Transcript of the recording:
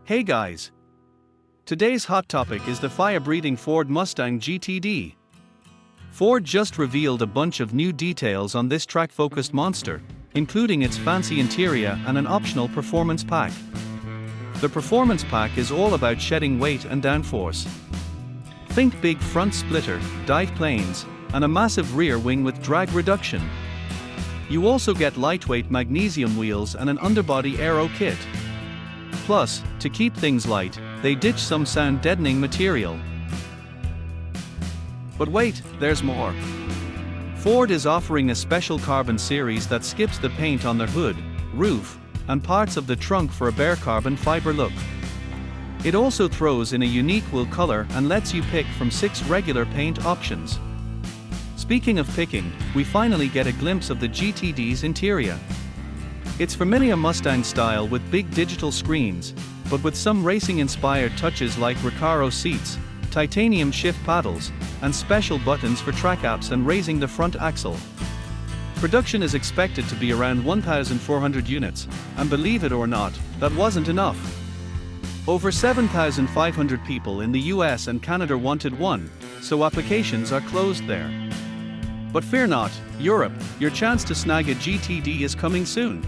Hey guys! Today's hot topic is the fire-breathing Ford Mustang GTD. Ford just revealed a bunch of new details on this track-focused monster, including its fancy interior and an optional performance pack. The performance pack is all about shedding weight and downforce. Think big front splitter, dive planes, and a massive rear wing with drag reduction. You also get lightweight magnesium wheels and an underbody aero kit. Plus, to keep things light, they ditch some sound deadening material. But wait, there's more. Ford is offering a special carbon series that skips the paint on their hood, roof, and parts of the trunk for a bare carbon fiber look. It also throws in a unique wool color and lets you pick from 6 regular paint options. Speaking of picking, we finally get a glimpse of the GTD's interior. It's familiar Mustang style with big digital screens, but with some racing-inspired touches like Recaro seats, titanium shift paddles, and special buttons for track apps and raising the front axle. Production is expected to be around 1,400 units, and believe it or not, that wasn't enough. Over 7,500 people in the US and Canada wanted one, so applications are closed there. But fear not, Europe, your chance to snag a GTD is coming soon.